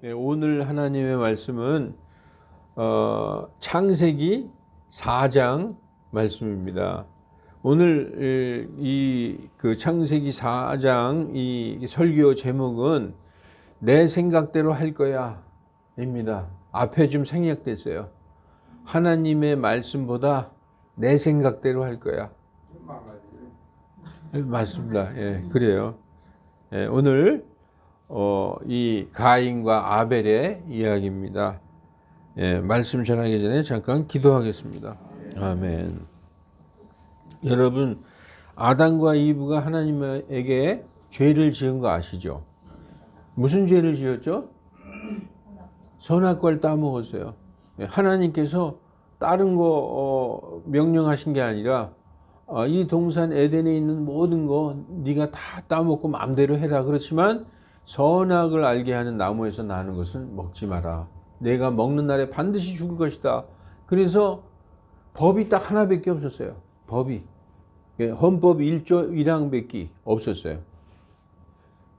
네, 오늘 하나님의 말씀은 창세기 4장 말씀입니다. 오늘 그 창세기 4장 이 설교 제목은 내 생각대로 할 거야 입니다. 앞에 좀 생략됐어요. 하나님의 말씀보다 내 생각대로 할 거야. 맞습니다. 예, 그래요. 예, 오늘 이 가인과 아벨의 이야기입니다. 예, 말씀 전하기 전에 잠깐 기도하겠습니다. 아멘. 여러분, 아담과 이브가 하나님에게 죄를 지은 거 아시죠? 무슨 죄를 지었죠? 선악과를 따먹었어요. 예, 하나님께서 다른 거 명령하신 게 아니라 이 동산 에덴에 있는 모든 거 네가 다 따먹고 마음대로 해라. 그렇지만 선악을 알게 하는 나무에서 나는 것은 먹지 마라. 내가 먹는 날에 반드시 죽을 것이다. 그래서 법이 딱 하나밖에 없었어요. 법이. 헌법 1조 1항밖에 없었어요.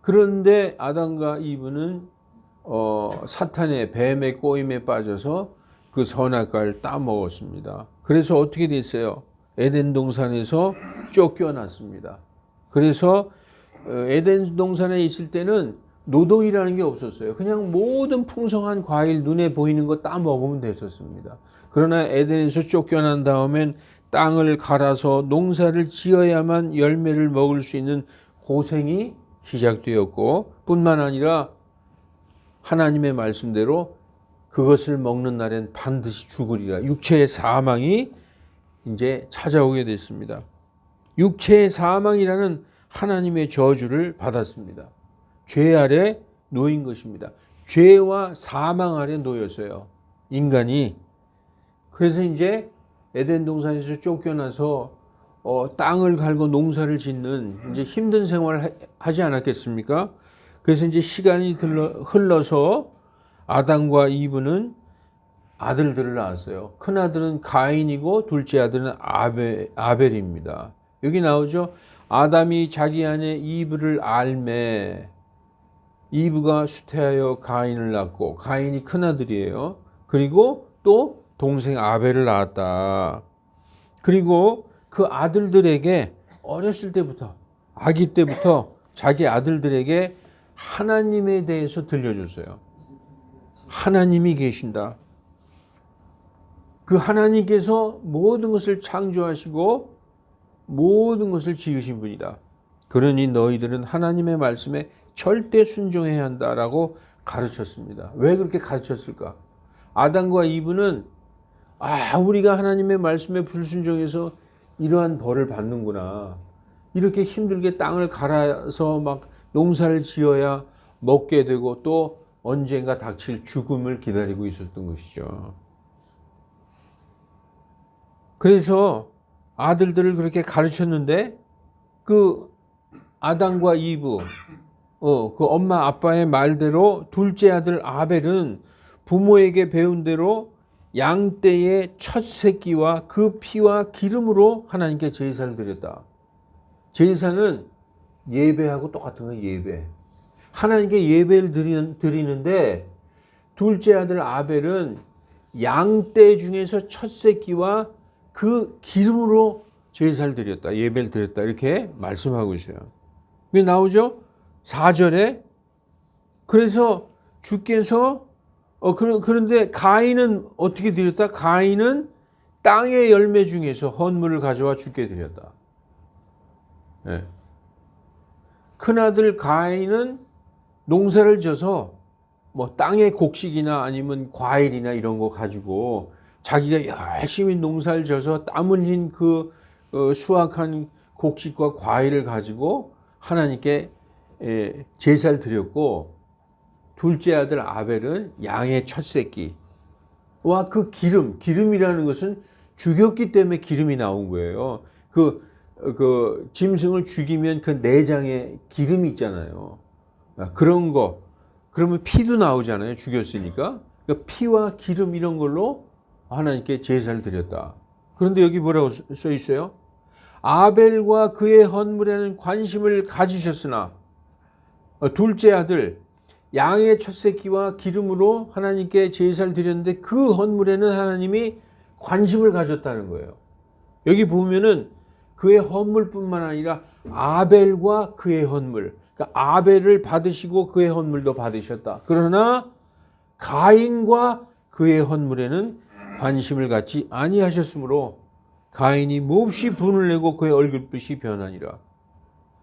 그런데 아담과 이브는 사탄의 뱀의 꼬임에 빠져서 그 선악과를 따먹었습니다. 그래서 어떻게 됐어요? 에덴 동산에서 쫓겨났습니다. 그래서 에덴 동산에 있을 때는 노동이라는 게 없었어요. 그냥 모든 풍성한 과일 눈에 보이는 거 따 먹으면 됐었습니다. 그러나 에덴에서 쫓겨난 다음엔 땅을 갈아서 농사를 지어야만 열매를 먹을 수 있는 고생이 시작되었고, 뿐만 아니라 하나님의 말씀대로 그것을 먹는 날엔 반드시 죽으리라. 육체의 사망이 이제 찾아오게 됐습니다. 육체의 사망이라는 하나님의 저주를 받았습니다. 죄 아래 놓인 것입니다. 죄와 사망 아래 놓였어요. 인간이. 그래서 이제 에덴 동산에서 쫓겨나서 땅을 갈고 농사를 짓는 이제 힘든 생활을 하지 않았겠습니까? 그래서 이제 시간이 흘러서 아담과 이브는 아들들을 낳았어요. 큰 아들은 가인이고 둘째 아들은 아벨입니다. 여기 나오죠. 아담이 자기 아내 이브를 알매 이브가 수태하여 가인을 낳고 가인이 큰 아들이에요. 그리고 또 동생 아벨을 낳았다. 그리고 그 아들들에게 어렸을 때부터 아기 때부터 자기 아들들에게 하나님에 대해서 들려줬어요. 하나님이 계신다. 그 하나님께서 모든 것을 창조하시고 모든 것을 지으신 분이다. 그러니 너희들은 하나님의 말씀에 절대 순종해야 한다라고 가르쳤습니다. 왜 그렇게 가르쳤을까? 아담과 이브는 우리가 하나님의 말씀에 불순종해서 이러한 벌을 받는구나. 이렇게 힘들게 땅을 갈아서 막 농사를 지어야 먹게 되고 또 언젠가 닥칠 죽음을 기다리고 있었던 것이죠. 그래서 아들들을 그렇게 가르쳤는데 그 아담과 이브 그 엄마 아빠의 말대로 둘째 아들 아벨은 부모에게 배운 대로 양떼의 첫 새끼와 그 피와 기름으로 하나님께 제사를 드렸다. 제사는 예배하고 똑같은 거예요. 예배. 하나님께 예배를 드리는데 둘째 아들 아벨은 양떼 중에서 첫 새끼와 그 기름으로 제사를 드렸다. 예배를 드렸다. 이렇게 말씀하고 있어요. 그게 나오죠? 4절에. 그래서 주께서 그런데 가인은 어떻게 드렸다? 가인은 땅의 열매 중에서 헌물을 가져와 주께 드렸다. 네. 큰아들 가인은 농사를 져서 뭐 땅의 곡식이나 아니면 과일이나 이런 거 가지고 자기가 열심히 농사를 져서 땀 흘린 그 수확한 곡식과 과일을 가지고 하나님께 제사를 드렸고, 둘째 아들 아벨은 양의 첫 새끼와 그 기름이라는 것은 죽였기 때문에 기름이 나온 거예요. 그 짐승을 죽이면 그 내장에 기름이 있잖아요. 그런 거. 그러면 피도 나오잖아요. 죽였으니까. 그러니까 피와 기름 이런 걸로 하나님께 제사를 드렸다. 그런데 여기 뭐라고 써 있어요? 아벨과 그의 헌물에는 관심을 가지셨으나 둘째 아들 양의 첫 새끼와 기름으로 하나님께 제사를 드렸는데 그 헌물에는 하나님이 관심을 가졌다는 거예요. 여기 보면은 그의 헌물뿐만 아니라 아벨과 그의 헌물, 그러니까 아벨을 받으시고 그의 헌물도 받으셨다. 그러나 가인과 그의 헌물에는 관심을 갖지 아니하셨으므로 가인이 몹시 분을 내고 그의 얼굴빛이 변하니라.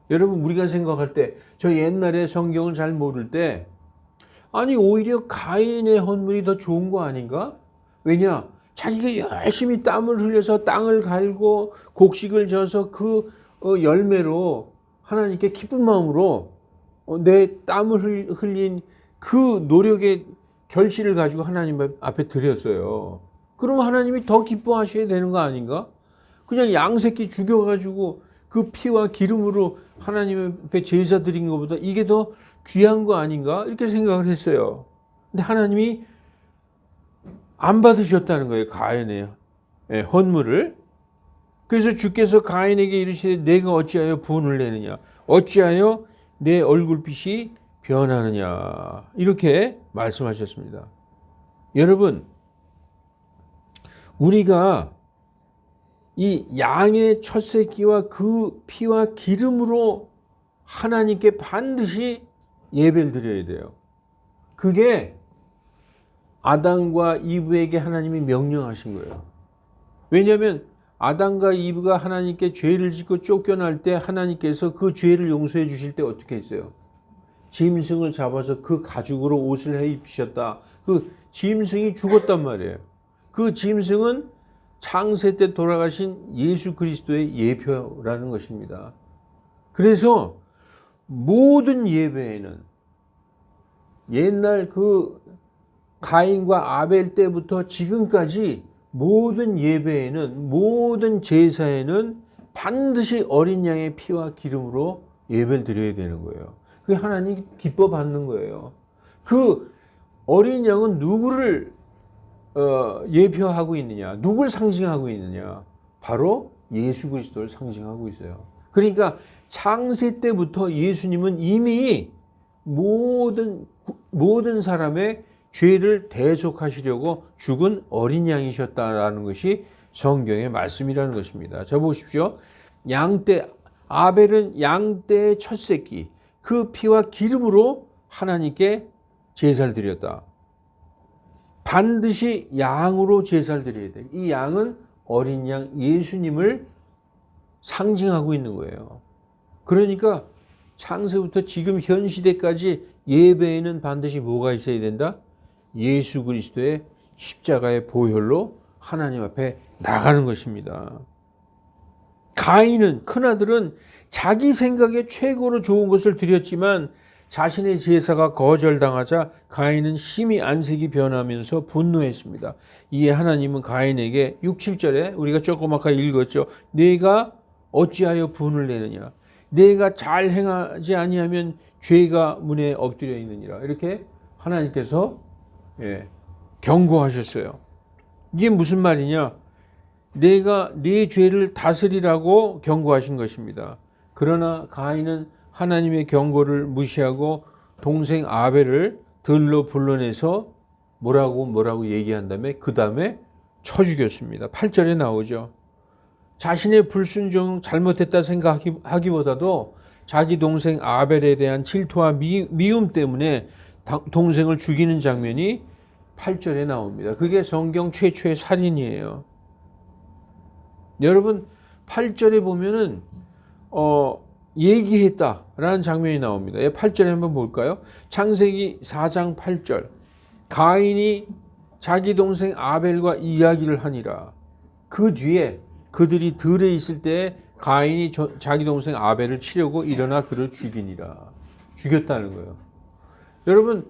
여러분, 우리가 생각할 때, 저 옛날에 성경을 잘 모를 때, 아니 오히려 가인의 헌물이 더 좋은 거 아닌가? 왜냐? 자기가 열심히 땀을 흘려서 땅을 갈고 곡식을 져서 그 열매로 하나님께 기쁜 마음으로 내 땀을 흘린 그 노력의 결실을 가지고 하나님 앞에 드렸어요. 그럼 하나님이 더 기뻐하셔야 되는 거 아닌가? 그냥 양새끼 죽여가지고 그 피와 기름으로 하나님 앞에 제사 드린 것보다 이게 더 귀한 거 아닌가? 이렇게 생각을 했어요. 근데 하나님이 안 받으셨다는 거예요. 가인의 헌물을. 그래서 주께서 가인에게 이르시되 내가 어찌하여 분을 내느냐? 어찌하여 내 얼굴빛이 변하느냐? 이렇게 말씀하셨습니다. 여러분, 우리가 이 양의 첫 새끼와 그 피와 기름으로 하나님께 반드시 예배를 드려야 돼요. 그게 아담과 이브에게 하나님이 명령하신 거예요. 왜냐하면 아담과 이브가 하나님께 죄를 짓고 쫓겨날 때 하나님께서 그 죄를 용서해 주실 때 어떻게 했어요? 짐승을 잡아서 그 가죽으로 옷을 해 입히셨다. 그 짐승이 죽었단 말이에요. 그 짐승은 창세 때 돌아가신 예수 그리스도의 예표라는 것입니다. 그래서 모든 예배에는 옛날 그 가인과 아벨 때부터 지금까지 모든 예배에는, 모든 제사에는 반드시 어린 양의 피와 기름으로 예배를 드려야 되는 거예요. 그게 하나님 기뻐 받는 거예요. 그 어린 양은 누구를 예표하고 있느냐? 누굴 상징하고 있느냐? 바로 예수 그리스도를 상징하고 있어요. 그러니까 창세 때부터 예수님은 이미 모든 사람의 죄를 대속하시려고 죽은 어린 양이셨다라는 것이 성경의 말씀이라는 것입니다. 자, 보십시오. 아벨은 양떼의 첫 새끼, 그 피와 기름으로 하나님께 제사를 드렸다. 반드시 양으로 제사를 드려야 돼요. 이 양은 어린 양 예수님을 상징하고 있는 거예요. 그러니까 창세부터 지금 현 시대까지 예배에는 반드시 뭐가 있어야 된다? 예수 그리스도의 십자가의 보혈로 하나님 앞에 나가는 것입니다. 가인은, 큰아들은 자기 생각에 최고로 좋은 것을 드렸지만 자신의 제사가 거절당하자 가인은 심히 안색이 변하면서 분노했습니다. 이에 하나님은 가인에게 6, 7절에 우리가 조금 아까 읽었죠. 내가 어찌하여 분을 내느냐? 내가 잘 행하지 아니하면 죄가 문에 엎드려 있느니라. 이렇게 하나님께서 경고하셨어요. 이게 무슨 말이냐? 내가 네 죄를 다스리라고 경고하신 것입니다. 그러나 가인은 하나님의 경고를 무시하고 동생 아벨을 들로 불러내서 뭐라고 얘기한 다음에 그 다음에 쳐 죽였습니다. 8절에 나오죠. 자신의 불순종 잘못했다 생각하기보다도 자기 동생 아벨에 대한 질투와 미움 때문에 동생을 죽이는 장면이 8절에 나옵니다. 그게 성경 최초의 살인이에요. 여러분 8절에 보면은 얘기했다라는 장면이 나옵니다. 8절에 한번 볼까요? 창세기 4장 8절. 가인이 자기 동생 아벨과 이야기를 하니라. 그 뒤에 그들이 들에 있을 때 가인이 자기 동생 아벨을 치려고 일어나 그를 죽이니라. 죽였다는 거예요. 여러분,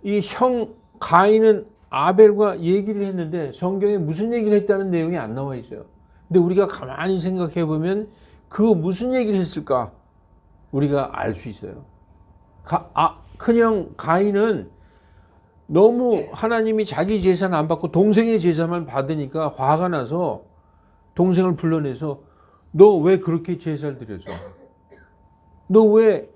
이 형 가인은 아벨과 얘기를 했는데 성경에 무슨 얘기를 했다는 내용이 안 나와 있어요. 근데 우리가 가만히 생각해 보면 그 무슨 얘기를 했을까? 우리가 알 수 있어요. 큰형 가인은 너무 하나님이 자기 제사는 안 받고 동생의 제사만 받으니까 화가 나서 동생을 불러내서 너 왜 그렇게 제사를 드렸어? 너 왜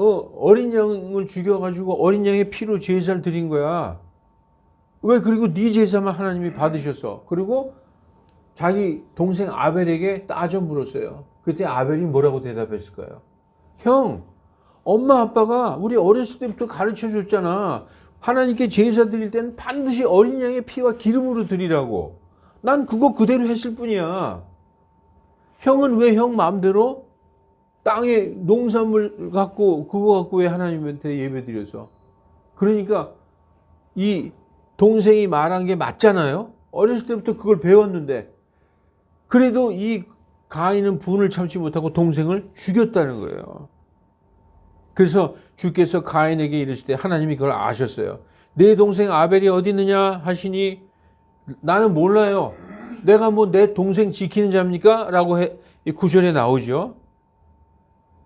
어린 양을 죽여가지고 어린 양의 피로 제사를 드린 거야. 왜? 그리고 네 제사만 하나님이 받으셔서. 그리고 자기 동생 아벨에게 따져 물었어요. 그때 아벨이 뭐라고 대답했을까요? 형, 엄마 아빠가 우리 어렸을 때부터 가르쳐 줬잖아. 하나님께 제사 드릴 때는 반드시 어린 양의 피와 기름으로 드리라고. 난 그거 그대로 했을 뿐이야. 형은 왜 형 마음대로 땅에 농산물 갖고 그거 갖고 왜 하나님한테 예배 드려서? 그러니까 이 동생이 말한 게 맞잖아요. 어렸을 때부터 그걸 배웠는데 그래도 이 가인은 분을 참지 못하고 동생을 죽였다는 거예요. 그래서 주께서 가인에게 이르실 때 하나님이 그걸 아셨어요. 내 동생 아벨이 어디 있느냐 하시니 나는 몰라요. 내가 뭐 내 동생 지키는 자입니까? 라고 9절에 나오죠.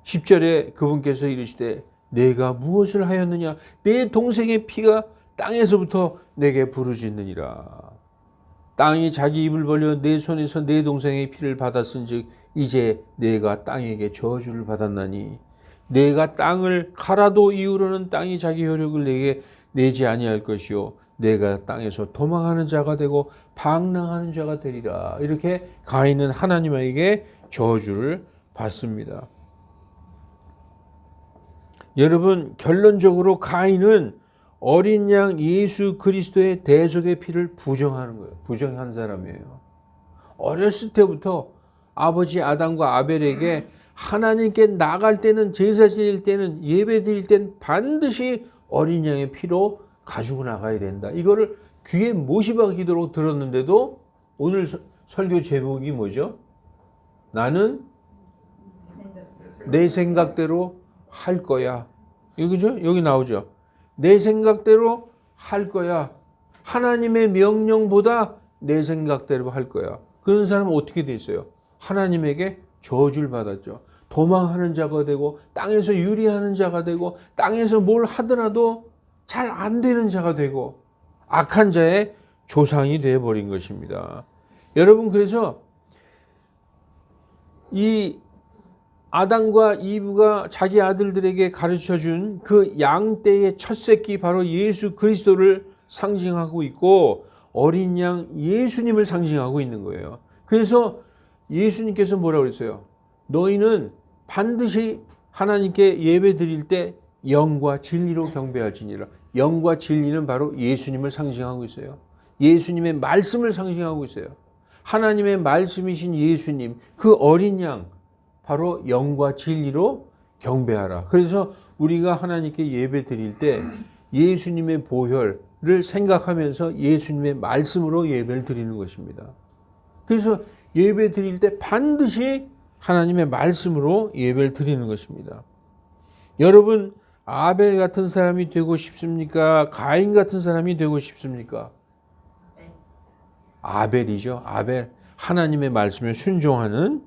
10절에 그분께서 이르시되 내가 무엇을 하였느냐? 내 동생의 피가 땅에서부터 내게 부르짖느니라. 땅이 자기 입을 벌려 내 손에서 내 동생의 피를 받았은즉 이제 내가 땅에게 저주를 받았나니 내가 땅을 가라도 이후로는 땅이 자기 효력을 내게 내지 아니할 것이요 내가 땅에서 도망하는 자가 되고 방랑하는 자가 되리라. 이렇게 가인은 하나님에게 저주를 받습니다. 여러분, 결론적으로 가인은 어린 양 예수 그리스도의 대속의 피를 부정하는 거예요. 부정한 사람이에요. 어렸을 때부터 아버지 아담과 아벨에게 하나님께 나갈 때는, 제사 지낼 때는, 예배 드릴 때는 반드시 어린 양의 피로 가지고 나가야 된다. 이거를 귀에 못이 박히도록 들었는데도 오늘 설교 제목이 뭐죠? 나는 내 생각대로 할 거야. 여기죠? 여기 나오죠? 내 생각대로 할 거야. 하나님의 명령보다 내 생각대로 할 거야. 그런 사람은 어떻게 돼 있어요? 하나님에게 저주를 받았죠. 도망하는 자가 되고 땅에서 유리하는 자가 되고 땅에서 뭘 하더라도 잘 안 되는 자가 되고 악한 자의 조상이 되어버린 것입니다. 여러분, 그래서 이 아담과 이브가 자기 아들들에게 가르쳐준 그 양떼의 첫 새끼 바로 예수 그리스도를 상징하고 있고 어린 양 예수님을 상징하고 있는 거예요. 그래서 예수님께서 뭐라고 그랬어요? 너희는 반드시 하나님께 예배 드릴 때 영과 진리로 경배할지니라. 영과 진리는 바로 예수님을 상징하고 있어요. 예수님의 말씀을 상징하고 있어요. 하나님의 말씀이신 예수님, 그 어린 양, 바로 영과 진리로 경배하라. 그래서 우리가 하나님께 예배 드릴 때 예수님의 보혈을 생각하면서 예수님의 말씀으로 예배를 드리는 것입니다. 그래서 예배 드릴 때 반드시 하나님의 말씀으로 예배를 드리는 것입니다. 여러분, 아벨 같은 사람이 되고 싶습니까? 가인 같은 사람이 되고 싶습니까? 아벨이죠. 아벨. 하나님의 말씀에 순종하는.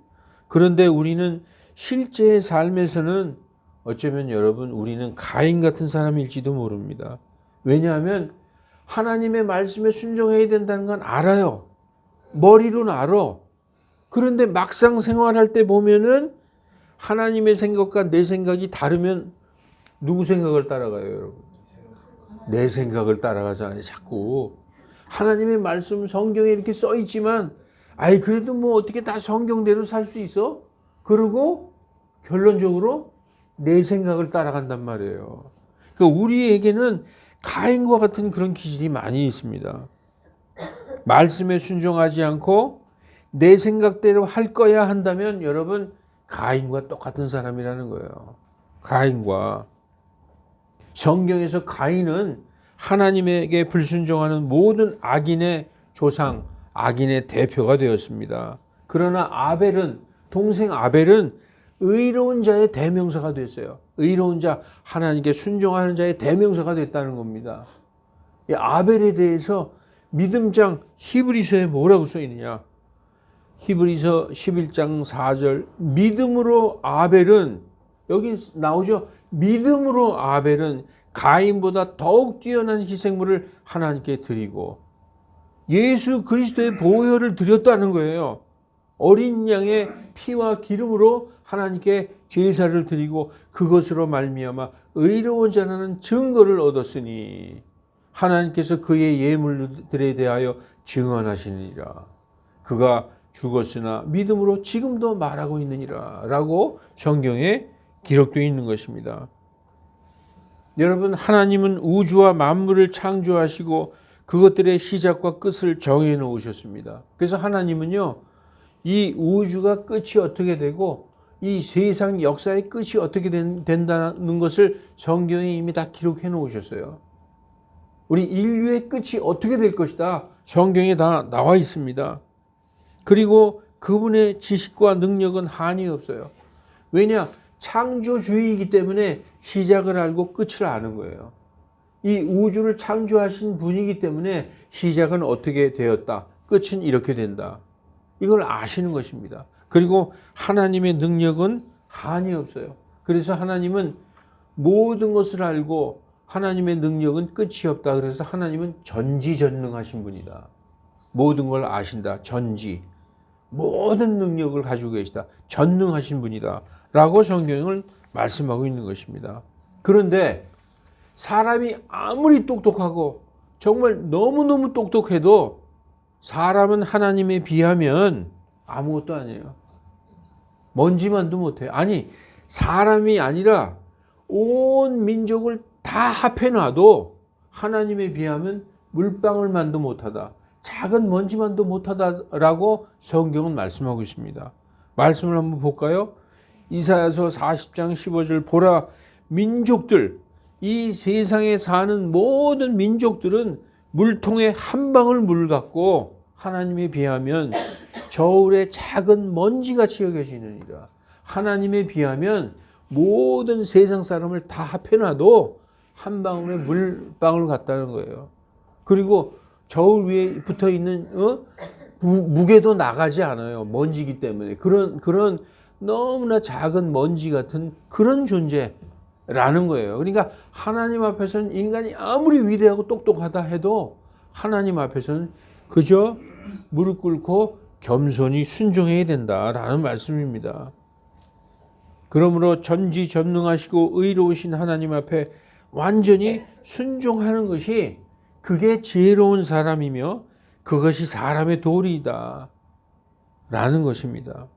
그런데 우리는 실제의 삶에서는 어쩌면 여러분 우리는 가인 같은 사람일지도 모릅니다. 왜냐하면 하나님의 말씀에 순종해야 된다는 건 알아요. 머리로는 알아. 그런데 막상 생활할 때 보면은 하나님의 생각과 내 생각이 다르면 누구 생각을 따라가요, 여러분? 내 생각을 따라가잖아요, 자꾸. 하나님의 말씀 성경에 이렇게 써 있지만 아이 그래도 뭐 어떻게 다 성경대로 살 수 있어? 그러고 결론적으로 내 생각을 따라간단 말이에요. 그러니까 우리에게는 가인과 같은 그런 기질이 많이 있습니다. 말씀에 순종하지 않고 내 생각대로 할 거야 한다면 여러분 가인과 똑같은 사람이라는 거예요. 가인과. 성경에서 가인은 하나님에게 불순종하는 모든 악인의 조상, 악인의 대표가 되었습니다. 그러나 아벨은, 동생 아벨은 의로운 자의 대명사가 됐어요. 의로운 자, 하나님께 순종하는 자의 대명사가 됐다는 겁니다. 이 아벨에 대해서 믿음장 히브리서에 뭐라고 써 있느냐? 히브리서 11장 4절 믿음으로 아벨은, 여기 나오죠? 믿음으로 아벨은 가인보다 더욱 뛰어난 희생물을 하나님께 드리고 예수 그리스도의 보혈을 드렸다는 거예요. 어린 양의 피와 기름으로 하나님께 제사를 드리고 그것으로 말미암아 의로운 자라는 증거를 얻었으니 하나님께서 그의 예물들에 대하여 증언하시느니라. 그가 죽었으나 믿음으로 지금도 말하고 있느니라 라고 성경에 기록되어 있는 것입니다. 여러분, 하나님은 우주와 만물을 창조하시고 그것들의 시작과 끝을 정해 놓으셨습니다. 그래서 하나님은요, 이 우주가 끝이 어떻게 되고 이 세상 역사의 끝이 어떻게 된다는 것을 성경에 이미 다 기록해 놓으셨어요. 우리 인류의 끝이 어떻게 될 것이다. 성경에 다 나와 있습니다. 그리고 그분의 지식과 능력은 한이 없어요. 왜냐? 창조주의이기 때문에 시작을 알고 끝을 아는 거예요. 이 우주를 창조하신 분이기 때문에 시작은 어떻게 되었다. 끝은 이렇게 된다. 이걸 아시는 것입니다. 그리고 하나님의 능력은 한이 없어요. 그래서 하나님은 모든 것을 알고 하나님의 능력은 끝이 없다. 그래서 하나님은 전지전능하신 분이다. 모든 걸 아신다. 전지. 모든 능력을 가지고 계시다. 전능하신 분이다. 라고 성경을 말씀하고 있는 것입니다. 그런데 사람이 아무리 똑똑하고 정말 너무너무 똑똑해도 사람은 하나님에 비하면 아무것도 아니에요. 먼지만도 못해요. 아니, 사람이 아니라 온 민족을 다 합해놔도 하나님에 비하면 물방울만도 못하다. 작은 먼지만도 못하다라고 성경은 말씀하고 있습니다. 말씀을 한번 볼까요? 이사야서 40장 15절 보라, 민족들, 이 세상에 사는 모든 민족들은 물통에 한 방울 물 같고 하나님에 비하면 저울의 작은 먼지같이 여겨지느니라. 하나님에 비하면 모든 세상 사람을 다 합해놔도 한 방울의 물방울 같다는 거예요. 그리고 저울 위에 붙어 있는 무게도 나가지 않아요. 먼지이기 때문에. 그런 너무나 작은 먼지 같은 그런 존재라는 거예요. 그러니까 하나님 앞에서는 인간이 아무리 위대하고 똑똑하다 해도 하나님 앞에서는 그저 무릎 꿇고 겸손히 순종해야 된다라는 말씀입니다. 그러므로 전지전능하시고 의로우신 하나님 앞에 완전히 순종하는 것이 그게 지혜로운 사람이며 그것이 사람의 도리이다 라는 것입니다.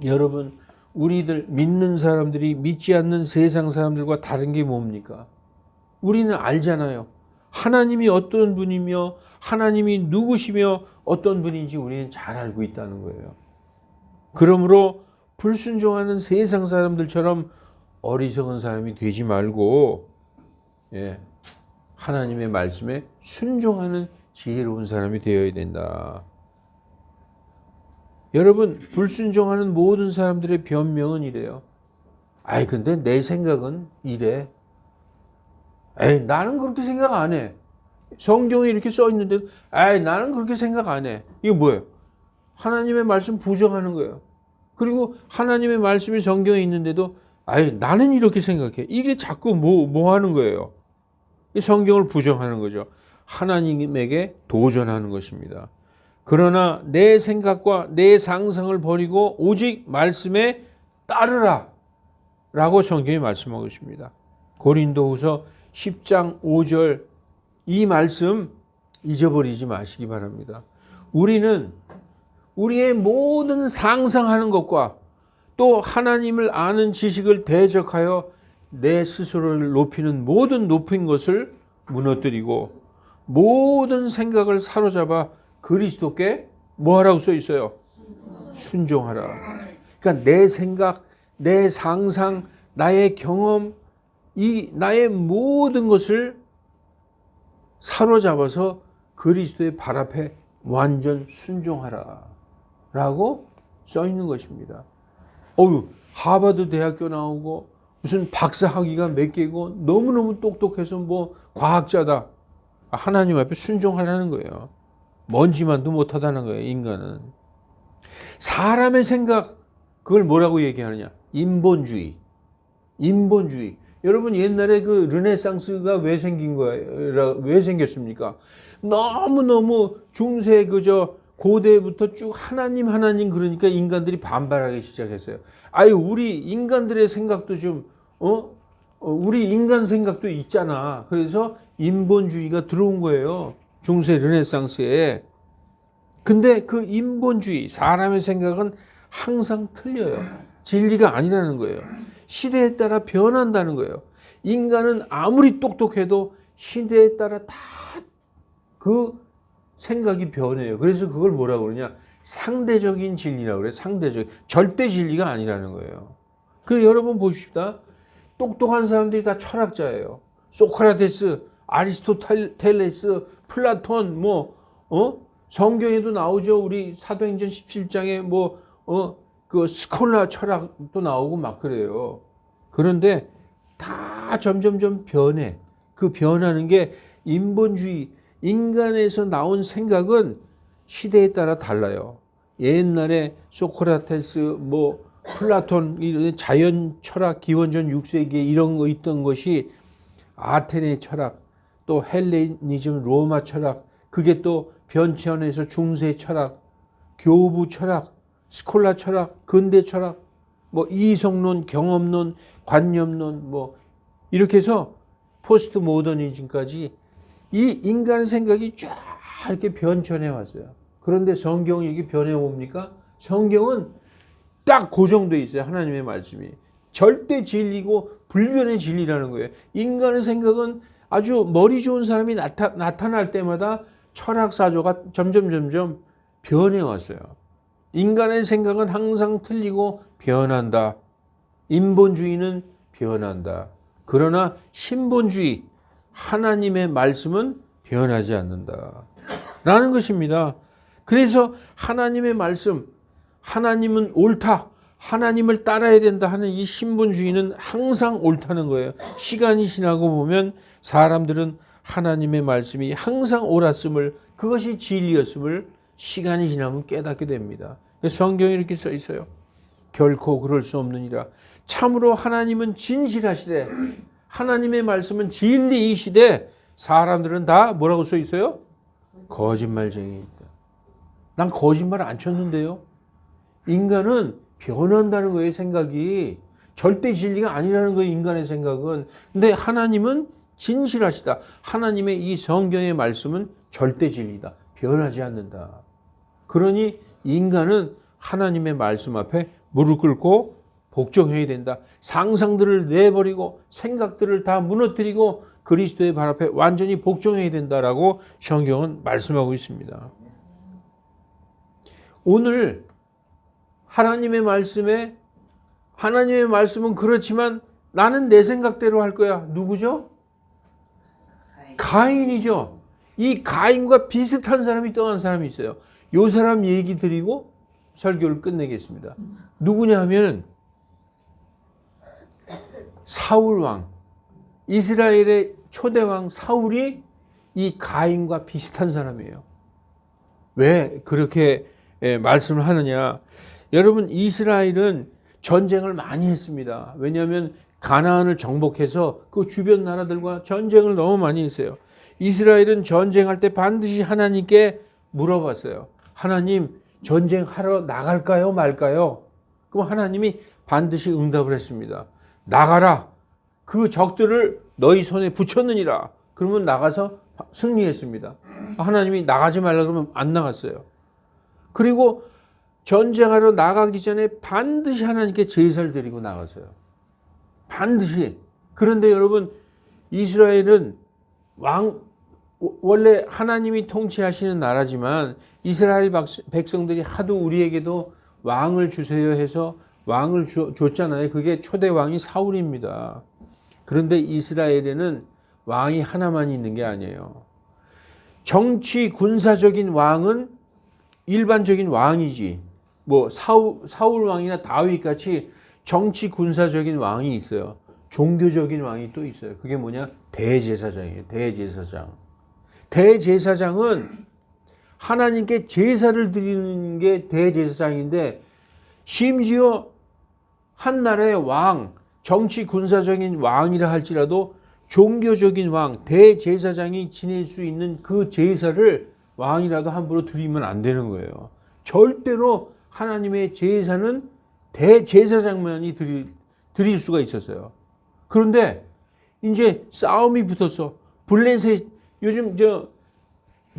여러분, 우리들 믿는 사람들이 믿지 않는 세상 사람들과 다른 게 뭡니까? 우리는 알잖아요. 하나님이 어떤 분이며 하나님이 누구시며 어떤 분인지 우리는 잘 알고 있다는 거예요. 그러므로 불순종하는 세상 사람들처럼 어리석은 사람이 되지 말고 하나님의 말씀에 순종하는 지혜로운 사람이 되어야 된다. 여러분, 불순종하는 모든 사람들의 변명은 이래요. 아이, 근데 내 생각은 이래. 에이, 나는 그렇게 생각 안 해. 성경에 이렇게 써 있는데, 에이, 나는 그렇게 생각 안 해. 이거 뭐예요? 하나님의 말씀 부정하는 거예요. 그리고 하나님의 말씀이 성경에 있는데도, 아이, 나는 이렇게 생각해. 이게 자꾸 뭐 하는 거예요? 이 성경을 부정하는 거죠. 하나님에게 도전하는 것입니다. 그러나 내 생각과 내 상상을 버리고 오직 말씀에 따르라 라고 성경이 말씀하고 있습니다. 고린도후서 10장 5절 이 말씀 잊어버리지 마시기 바랍니다. 우리는 우리의 모든 상상하는 것과 또 하나님을 아는 지식을 대적하여 내 스스로를 높이는 모든 높인 것을 무너뜨리고 모든 생각을 사로잡아 그리스도께 뭐하라고 써 있어요? 순종하라. 그러니까 내 생각, 내 상상, 나의 경험, 이 나의 모든 것을 사로잡아서 그리스도의 발 앞에 완전 순종하라 라고 써 있는 것입니다. 하버드 대학교 나오고 무슨 박사 학위가 몇 개고 너무너무 똑똑해서 뭐 과학자다. 하나님 앞에 순종하라는 거예요. 먼지만도 못하다는 거예요. 인간은. 사람의 생각, 그걸 뭐라고 얘기하느냐? 인본주의. 인본주의. 여러분, 옛날에 그 르네상스가 왜 생긴 거예요? 왜 생겼습니까? 너무너무 중세 고대부터 쭉 하나님 하나님 그러니까 인간들이 반발하기 시작했어요. 아유 우리 인간들의 생각도 좀 우리 인간 생각도 있잖아. 그래서 인본주의가 들어온 거예요. 중세 르네상스에. 근데 그 인본주의 사람의 생각은 항상 틀려요. 진리가 아니라는 거예요. 시대에 따라 변한다는 거예요. 인간은 아무리 똑똑해도 시대에 따라 다 그 생각이 변해요. 그래서 그걸 뭐라고 그러냐? 상대적인 진리라고 그래요. 상대적. 절대 진리가 아니라는 거예요. 그 여러분 보십시다. 똑똑한 사람들이 다 철학자예요. 소크라테스, 아리스토텔레스, 플라톤, 성경에도 나오죠. 우리 사도행전 17장에 그 스콜라 철학도 나오고 막 그래요. 그런데 다 점점점 변해. 그 변하는 게 인본주의, 인간에서 나온 생각은 시대에 따라 달라요. 옛날에 소크라테스, 플라톤, 이런 자연 철학, 기원전 6세기에 이런 거 있던 것이 아테네 철학, 또 헬레니즘, 로마 철학, 그게 또 변천에서 중세 철학, 교부 철학, 스콜라 철학, 근대 철학, 이성론, 경험론, 관념론, 이렇게 해서 포스트 모더니즘까지 이 인간 생각이 쫙 이렇게 변천해 왔어요. 그런데 성경이 이렇게 변해 옵니까? 성경은 딱 고정돼 있어요. 하나님의 말씀이. 절대 진리고 불변의 진리라는 거예요. 인간의 생각은 아주 머리 좋은 사람이 나타날 때마다 철학사조가 점점 변해 왔어요. 인간의 생각은 항상 틀리고 변한다. 인본주의는 변한다. 그러나 신본주의, 하나님의 말씀은 변하지 않는다. 라는 것입니다. 그래서 하나님의 말씀, 하나님은 옳다. 하나님을 따라야 된다 하는 이 신본주의는 항상 옳다는 거예요. 시간이 지나고 보면 사람들은 하나님의 말씀이 항상 옳았음을, 그것이 진리였음을 시간이 지나면 깨닫게 됩니다. 성경에 이렇게 써 있어요. 결코 그럴 수 없느니라. 참으로 하나님은 진실하시되 하나님의 말씀은 진리이시되 사람들은 다 뭐라고 써 있어요? 거짓말쟁이이다. 난 거짓말 안 쳤는데요. 인간은 변한다는 거예요. 생각이 절대 진리가 아니라는 거예요. 인간의 생각은. 근데 하나님은 진실하시다. 하나님의 이 성경의 말씀은 절대 진리다. 변하지 않는다. 그러니 인간은 하나님의 말씀 앞에 무릎 꿇고 복종해야 된다. 상상들을 내버리고 생각들을 다 무너뜨리고 그리스도의 발 앞에 완전히 복종해야 된다라고 성경은 말씀하고 있습니다. 오늘 하나님의 말씀은 그렇지만 나는 내 생각대로 할 거야. 누구죠? 가인이죠. 이 가인과 비슷한 사람이 또 한 사람이 있어요. 이 사람 얘기 드리고 설교를 끝내겠습니다. 누구냐 하면 사울왕, 이스라엘의 초대왕 사울이 이 가인과 비슷한 사람이에요. 왜 그렇게 말씀을 하느냐? 여러분, 이스라엘은 전쟁을 많이 했습니다. 왜냐하면 가나안을 정복해서 그 주변 나라들과 전쟁을 너무 많이 했어요. 이스라엘은 전쟁할 때 반드시 하나님께 물어봤어요. 하나님, 전쟁하러 나갈까요 말까요? 그럼 하나님이 반드시 응답을 했습니다. 나가라. 그 적들을 너희 손에 붙였느니라. 그러면 나가서 승리했습니다. 하나님이 나가지 말라 그러면 안 나갔어요. 그리고 전쟁하러 나가기 전에 반드시 하나님께 제사를 드리고 나갔어요. 반드시. 그런데 여러분, 이스라엘은 원래 하나님이 통치하시는 나라지만 이스라엘 백성들이 하도 우리에게도 왕을 주세요 해서 왕을 줬잖아요. 그게 초대 왕이 사울입니다. 그런데 이스라엘에는 왕이 하나만 있는 게 아니에요. 정치 군사적인 왕은 일반적인 왕이지. 사울 왕이나 다윗 같이 정치 군사적인 왕이 있어요. 종교적인 왕이 또 있어요. 그게 뭐냐? 대제사장이에요. 대제사장. 대제사장은 하나님께 제사를 드리는 게 대제사장인데, 심지어 한 나라의 왕, 정치 군사적인 왕이라 할지라도 종교적인 왕, 대제사장이 지낼 수 있는 그 제사를 왕이라도 함부로 드리면 안 되는 거예요. 절대로 하나님의 제사는 대제사장만이 드릴 수가 있었어요. 그런데 이제 싸움이 붙었어. 블레셋, 요즘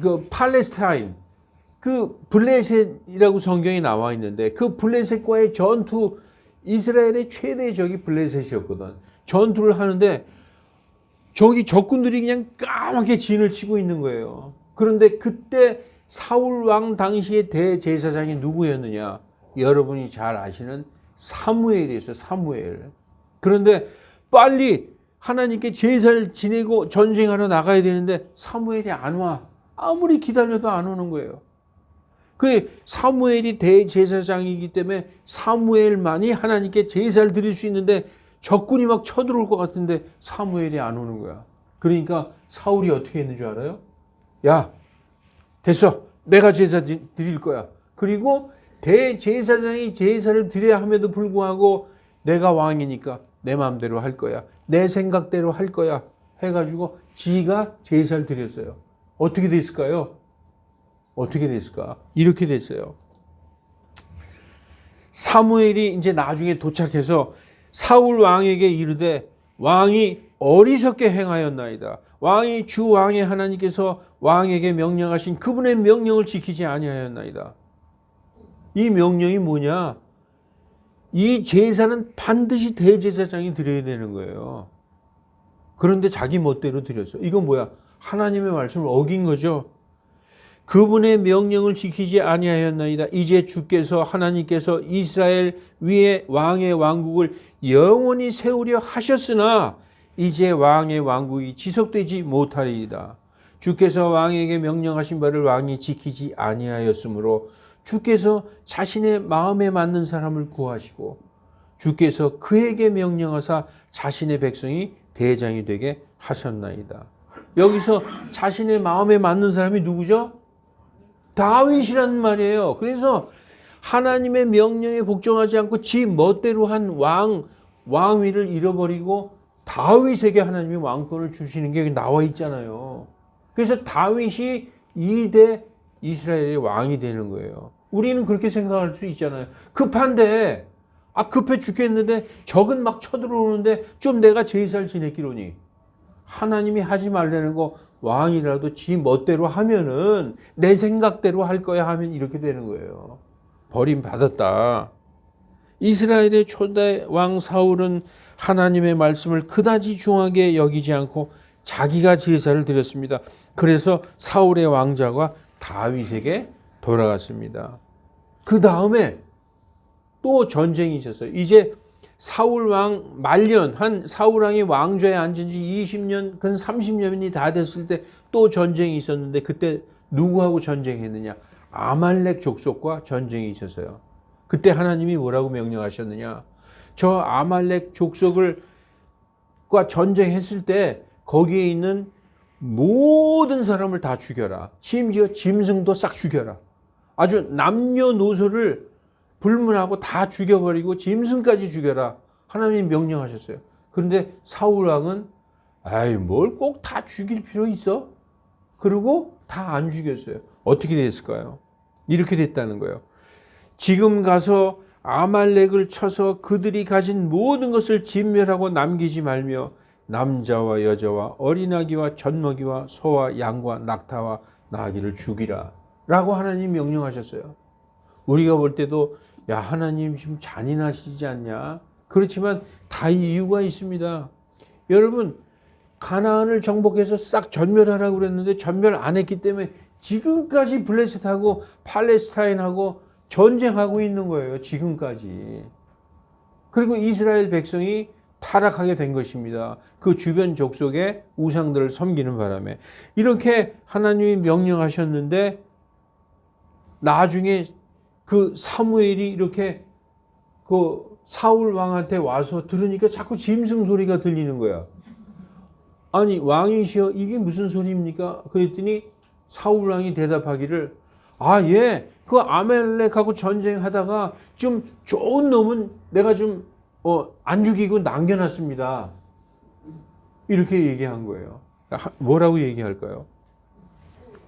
그 팔레스타인, 그 블레셋이라고 성경에 나와 있는데 그 블레셋과의 전투, 이스라엘의 최대의 적이 블레셋이었거든. 전투를 하는데 저기 적군들이 그냥 까맣게 진을 치고 있는 거예요. 그런데 그때 사울 왕 당시의 대제사장이 누구였느냐? 여러분이 잘 아시는 사무엘이었어요. 사무엘. 그런데 빨리 하나님께 제사를 지내고 전쟁하러 나가야 되는데 사무엘이 안 와. 아무리 기다려도 안 오는 거예요. 그 사무엘이 대제사장이기 때문에 사무엘만이 하나님께 제사를 드릴 수 있는데 적군이 막 쳐들어올 것 같은데 사무엘이 안 오는 거야. 그러니까 사울이 어떻게 했는 줄 알아요? 야, 됐어. 내가 제사 드릴 거야. 그리고 대제사장이 제사를 드려야 함에도 불구하고 내가 왕이니까 내 마음대로 할 거야. 내 생각대로 할 거야. 해가지고 지가 제사를 드렸어요. 어떻게 됐을까요? 어떻게 됐을까? 이렇게 됐어요. 사무엘이 이제 나중에 도착해서 사울 왕에게 이르되 왕이 어리석게 행하였나이다. 왕이 주 왕의 하나님께서 왕에게 명령하신 그분의 명령을 지키지 아니하였나이다. 이 명령이 뭐냐? 이 제사는 반드시 대제사장이 드려야 되는 거예요. 그런데 자기 멋대로 드렸어. 이건 뭐야? 하나님의 말씀을 어긴 거죠. 그분의 명령을 지키지 아니하였나이다. 이제 주께서 하나님께서 이스라엘 위에 왕의 왕국을 영원히 세우려 하셨으나 이제 왕의 왕국이 지속되지 못하리이다. 주께서 왕에게 명령하신 바를 왕이 지키지 아니하였으므로 주께서 자신의 마음에 맞는 사람을 구하시고 주께서 그에게 명령하사 자신의 백성이 대장이 되게 하셨나이다. 여기서 자신의 마음에 맞는 사람이 누구죠? 다윗이란 말이에요. 그래서 하나님의 명령에 복종하지 않고 지 멋대로 한 왕위를 잃어버리고 다윗에게 하나님이 왕권을 주시는 게 나와 있잖아요. 그래서 다윗이 2대 이스라엘의 왕이 되는 거예요. 우리는 그렇게 생각할 수 있잖아요. 급한데, 급해 죽겠는데 적은 막 쳐들어오는데 좀 내가 제사를 지냈기로니. 하나님이 하지 말라는 거 왕이라도 지 멋대로 하면은 내 생각대로 할 거야 하면 이렇게 되는 거예요. 버림받았다. 이스라엘의 초대 왕 사울은 하나님의 말씀을 그다지 중하게 여기지 않고 자기가 제사를 드렸습니다. 그래서 사울의 왕자가 다윗에게 돌아갔습니다. 그 다음에 또 전쟁이 있었어요. 이제 사울 왕 말년, 사울 왕이 왕좌에 앉은 지 20년, 근 30년이 다 됐을 때 또 전쟁이 있었는데 그때 누구하고 전쟁했느냐? 아말렉 족속과 전쟁이 있었어요. 그때 하나님이 뭐라고 명령하셨느냐? 저 아말렉 족속과 전쟁했을 때 거기에 있는 모든 사람을 다 죽여라. 심지어 짐승도 싹 죽여라. 아주 남녀노소를 불문하고 다 죽여버리고 짐승까지 죽여라. 하나님이 명령하셨어요. 그런데 사울 왕은 뭘 꼭 다 죽일 필요 있어? 그리고 다 안 죽였어요. 어떻게 됐을까요? 이렇게 됐다는 거예요. 지금 가서 아말렉을 쳐서 그들이 가진 모든 것을 진멸하고 남기지 말며 남자와 여자와 어린아기와 젖먹이와 소와 양과 낙타와 나귀를 죽이라 라고 하나님 명령하셨어요. 우리가 볼 때도 야 하나님 좀 잔인하시지 않냐? 그렇지만 다 이유가 있습니다. 여러분 가나안을 정복해서 싹 전멸하라고 그랬는데 전멸 안 했기 때문에 지금까지 블레셋하고 팔레스타인하고 전쟁하고 있는 거예요. 지금까지. 그리고 이스라엘 백성이 타락하게 된 것입니다. 그 주변 족속의 우상들을 섬기는 바람에. 이렇게 하나님이 명령하셨는데 나중에 그 사무엘이 이렇게 그 사울 왕한테 와서 들으니까 자꾸 짐승 소리가 들리는 거야. 아니 왕이시여 이게 무슨 소리입니까? 그랬더니 사울 왕이 대답하기를 예, 그 아멜렉하고 전쟁하다가 좀 좋은 놈은 내가 좀 안 죽이고 남겨놨습니다. 이렇게 얘기한 거예요. 뭐라고 얘기할까요?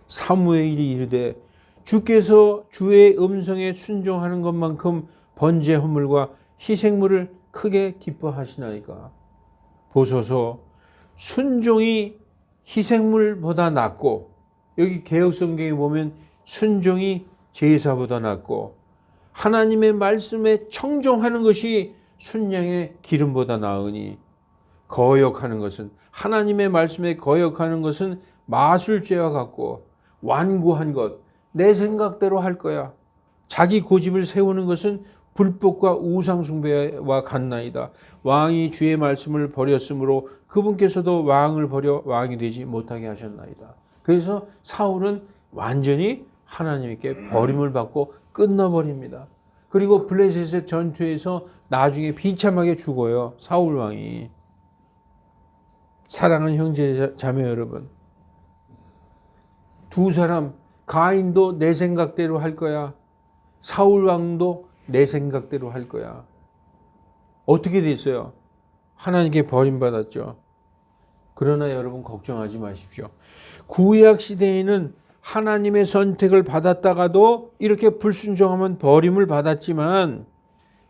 사무엘이 이르되 주께서 주의 음성에 순종하는 것만큼 번제 헌물과 희생물을 크게 기뻐하시나이까. 보소서 순종이 희생물보다 낫고, 여기 개역성경에 보면 순종이 제사보다 낫고, 하나님의 말씀에 청종하는 것이 순양의 기름보다 나으니, 거역하는 것은, 하나님의 말씀에 거역하는 것은 마술죄와 같고, 완고한 것, 내 생각대로 할 거야, 자기 고집을 세우는 것은 불법과 우상숭배와 같나이다. 왕이 주의 말씀을 버렸으므로 그분께서도 왕을 버려 왕이 되지 못하게 하셨나이다. 그래서 사울은 완전히 하나님께 버림을 받고 끝나버립니다. 그리고 블레셋의 전투에서 나중에 비참하게 죽어요. 사울 왕이. 사랑하는 형제 자매 여러분, 두 사람, 가인도 내 생각대로 할 거야, 사울 왕도 내 생각대로 할 거야. 어떻게 됐어요? 하나님께 버림받았죠. 그러나 여러분 걱정하지 마십시오. 구약 시대에는 하나님의 선택을 받았다가도 이렇게 불순종하면 버림을 받았지만,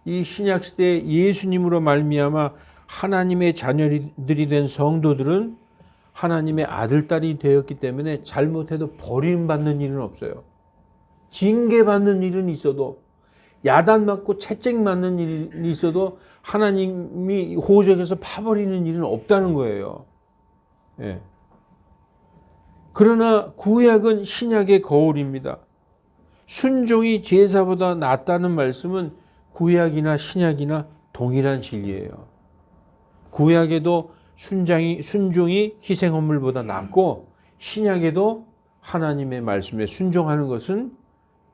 이 신약 시대에 예수님으로 말미암아 하나님의 자녀들이 된 성도들은 하나님의 아들, 딸이 되었기 때문에 잘못해도 버림받는 일은 없어요. 징계받는 일은 있어도, 야단맞고 채찍맞는 일이 있어도 하나님이 호적에서 파버리는 일은 없다는 거예요. 예. 그러나 구약은 신약의 거울입니다. 순종이 제사보다 낫다는 말씀은 구약이나 신약이나 동일한 진리예요. 구약에도 순종이 희생헌물보다 낫고, 신약에도 하나님의 말씀에 순종하는 것은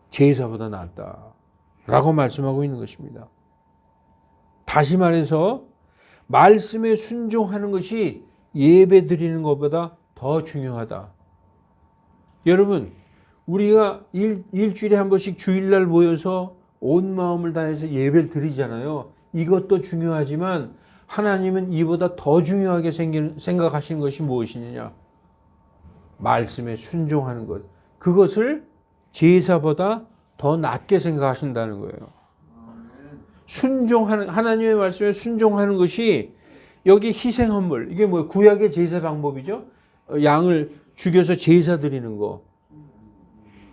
제사보다 낫다라고 말씀하고 있는 것입니다. 다시 말해서 말씀에 순종하는 것이 예배 드리는 것보다 더 중요하다. 여러분, 우리가 일주일에 한 번씩 주일날 모여서 온 마음을 다해서 예배를 드리잖아요. 이것도 중요하지만 하나님은 이보다 더 중요하게 생각하시는 것이 무엇이냐? 말씀에 순종하는 것. 그것을 제사보다 더 낫게 생각하신다는 거예요. 하나님의 말씀에 순종하는 것이, 여기 희생헌물, 이게 뭐예요? 구약의 제사 방법이죠. 양을 죽여서 제사 드리는 거.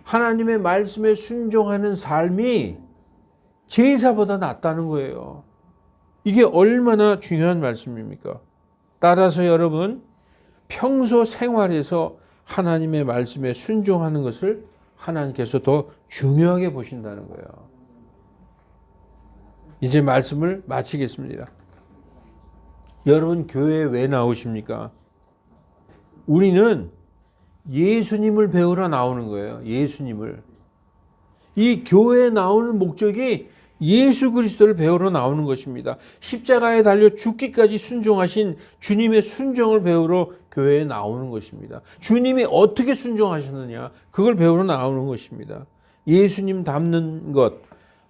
하나님의 말씀에 순종하는 삶이 제사보다 낫다는 거예요. 이게 얼마나 중요한 말씀입니까? 따라서 여러분, 평소 생활에서 하나님의 말씀에 순종하는 것을 하나님께서 더 중요하게 보신다는 거예요. 이제 말씀을 마치겠습니다. 여러분, 교회에 왜 나오십니까? 우리는 예수님을 배우러 나오는 거예요. 예수님을. 이 교회에 나오는 목적이 예수 그리스도를 배우러 나오는 것입니다. 십자가에 달려 죽기까지 순종하신 주님의 순종을 배우러 교회에 나오는 것입니다. 주님이 어떻게 순종하셨느냐, 그걸 배우러 나오는 것입니다. 예수님 닮는 것,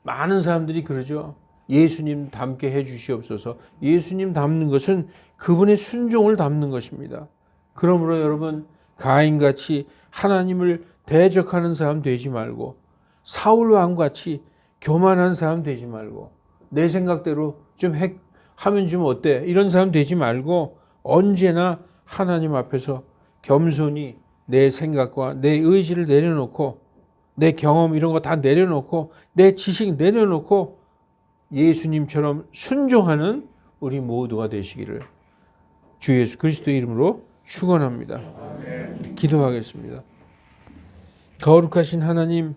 많은 사람들이 그러죠. 예수님 닮게 해 주시옵소서. 예수님 닮는 것은 그분의 순종을 닮는 것입니다. 그러므로 여러분, 가인같이 하나님을 대적하는 사람 되지 말고, 사울 왕같이 교만한 사람 되지 말고, 내 생각대로 좀 하면 좀 어때? 이런 사람 되지 말고, 언제나 하나님 앞에서 겸손히 내 생각과 내 의지를 내려놓고, 내 경험 이런 거 다 내려놓고, 내 지식 내려놓고 예수님처럼 순종하는 우리 모두가 되시기를 주 예수 그리스도의 이름으로 축원합니다. 기도하겠습니다. 거룩하신 하나님,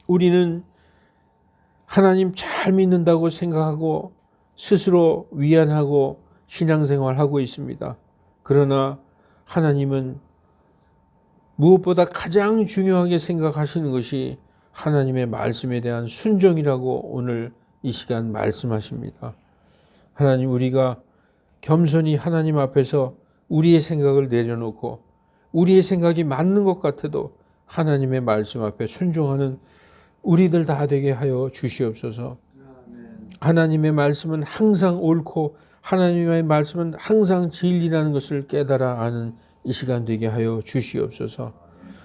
우리는 하나님 잘 믿는다고 생각하고 스스로 위안하고 신앙생활하고 있습니다. 그러나 하나님은 무엇보다 가장 중요하게 생각하시는 것이 하나님의 말씀에 대한 순종이라고 오늘 이 시간 말씀하십니다. 하나님, 우리가 겸손히 하나님 앞에서 우리의 생각을 내려놓고 우리의 생각이 맞는 것 같아도 하나님의 말씀 앞에 순종하는 우리들 다 되게 하여 주시옵소서. 하나님의 말씀은 항상 옳고 하나님의 말씀은 항상 진리라는 것을 깨달아 아는 이 시간 되게 하여 주시옵소서.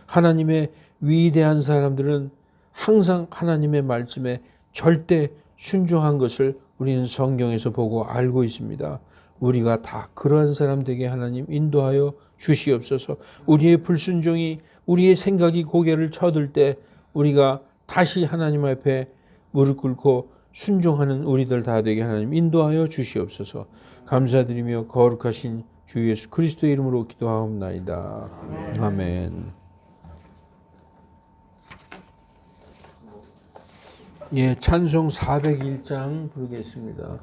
하나님의 위대한 사람들은 항상 하나님의 말씀에 절대 순종한 것을 우리는 성경에서 보고 알고 있습니다. 우리가 다 그러한 사람 되게 하나님 인도하여 주시옵소서. 우리의 불순종이, 우리의 생각이 고개를 쳐들 때 우리가 다시 하나님 앞에 무릎 꿇고 순종하는 우리들 다 되게 하나님 인도하여 주시옵소서. 감사드리며 거룩하신 주 예수 그리스도의 이름으로 기도하옵나이다. 아멘. 예, 찬송 401장 부르겠습니다.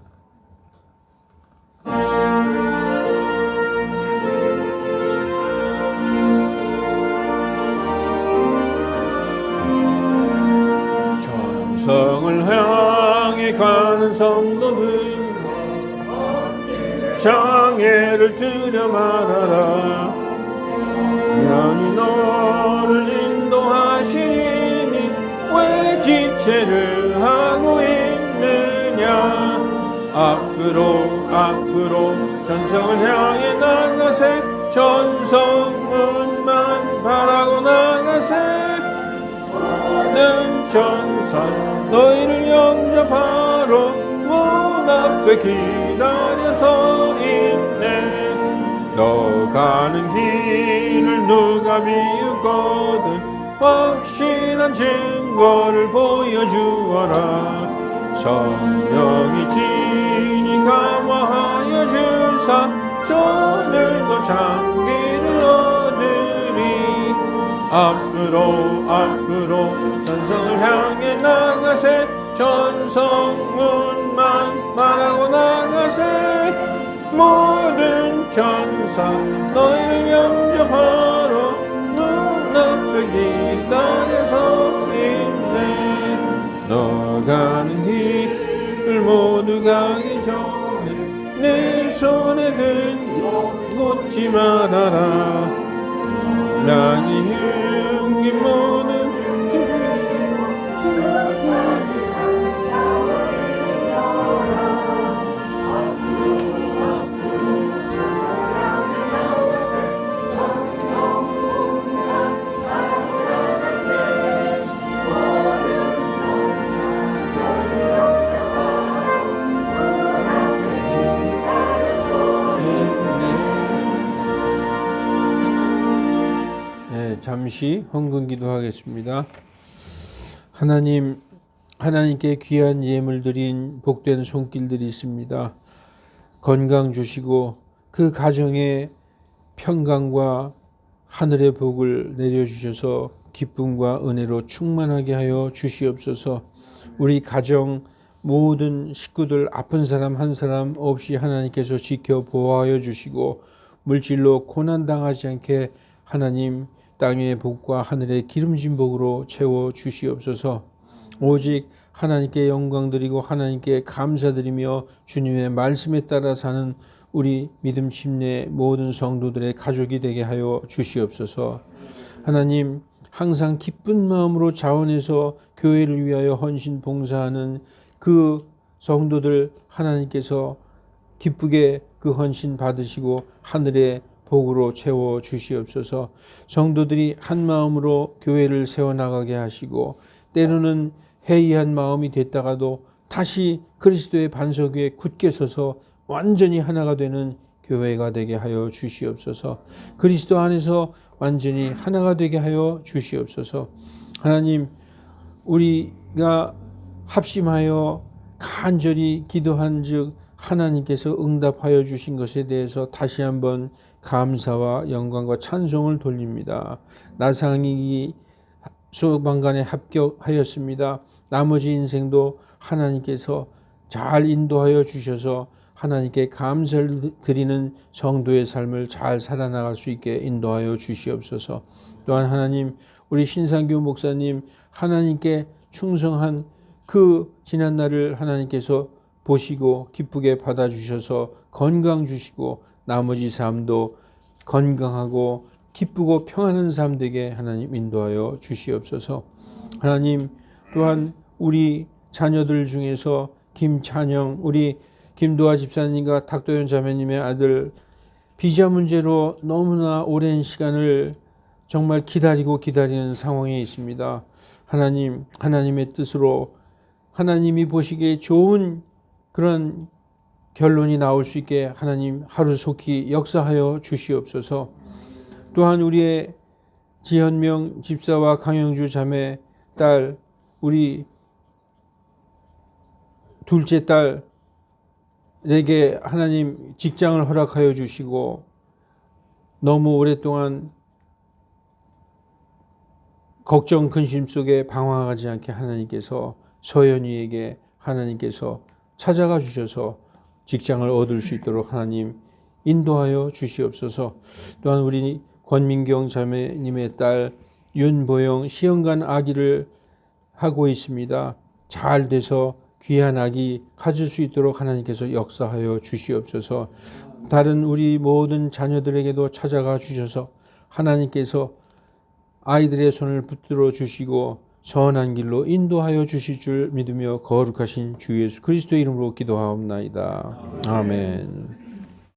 정성을 향해 가는 성도들 장애를 들여 말하라. 영이 너를 인도하시니 왜 지체를 하고 있느냐. 앞으로 전성을 향해 나가세. 전성문만 바라고 나가세. 모든 천사 너희를 영접하러 문 앞에 기다려서 있네. 너 가는 길을 누가 비웃거든 확실한 증거를 보여주어라. 성령이 진히 감화하여 주사 저들도 장기를 얻으리. 앞으로 전성을 향해 나가세. 전성문만 말하고 나가세. 모든 천사 너희를 영접하러 문 앞에 기다려서 있네. 너 가는 길을 모두 가기 전에 내 손에 든 놓지 말아라. 나니 흉기 모든 잠시 헌금 기도하겠습니다. 하나님께 귀한 예물 드린 복된 손길들이 있습니다. 건강 주시고 그 가정에 평강과 하늘의 복을 내려주셔서 기쁨과 은혜로 충만하게 하여 주시옵소서. 우리 가정 모든 식구들 아픈 사람 한 사람 없이 하나님께서 지켜 보호하여 주시고 물질로 고난당하지 않게 하나님 땅의 복과 하늘의 기름진 복으로 채워 주시옵소서. 오직 하나님께 영광 드리고 하나님께 감사드리며 주님의 말씀에 따라 사는 우리 믿음 침례 모든 성도들의 가족이 되게 하여 주시옵소서. 하나님 항상 기쁜 마음으로 자원해서 교회를 위하여 헌신 봉사하는 그 성도들 하나님께서 기쁘게 그 헌신 받으시고 하늘의 복으로 채워 주시옵소서. 성도들이 한 마음으로 교회를 세워나가게 하시고 때로는 해이한 마음이 됐다가도 다시 그리스도의 반석 위에 굳게 서서 완전히 하나가 되는 교회가 되게 하여 주시옵소서. 그리스도 안에서 완전히 하나가 되게 하여 주시옵소서. 하나님 우리가 합심하여 간절히 기도한 즉 하나님께서 응답하여 주신 것에 대해서 다시 한번 감사와 영광과 찬송을 돌립니다. 나상이 소방관에 합격하였습니다. 나머지 인생도 하나님께서 잘 인도하여 주셔서 하나님께 감사를 드리는 성도의 삶을 잘 살아나갈 수 있게 인도하여 주시옵소서. 또한 하나님 우리 신상규 목사님 하나님께 충성한 그 지난날을 하나님께서 보시고 기쁘게 받아주셔서 건강 주시고 나머지 삶도 건강하고 기쁘고 평안한 삶 되게 하나님 인도하여 주시옵소서. 하나님 또한 우리 자녀들 중에서 김찬영 우리 김도아 집사님과 탁도현 자매님의 아들 비자 문제로 너무나 오랜 시간을 정말 기다리는 상황에 있습니다. 하나님, 하나님의 뜻으로 하나님이 보시기에 좋은 그런 결론이 나올 수 있게 하나님 하루속히 역사하여 주시옵소서. 또한 우리의 지현명 집사와 강영주 자매 딸, 우리 둘째 딸에게 하나님 직장을 허락하여 주시고 너무 오랫동안 걱정 근심 속에 방황하지 않게 하나님께서 서연이에게 하나님께서 찾아가 주셔서 직장을 얻을 수 있도록 하나님 인도하여 주시옵소서. 또한 우리 권민경 자매님의 딸 윤보영 시험관 아기를 하고 있습니다. 잘 돼서 귀한 아기 가질 수 있도록 하나님께서 역사하여 주시옵소서. 다른 우리 모든 자녀들에게도 찾아가 주셔서 하나님께서 아이들의 손을 붙들어 주시고 선한 길로 인도하여 주실 줄 믿으며 거룩하신 주 예수 그리스도의 이름으로 기도하옵나이다. 아멘.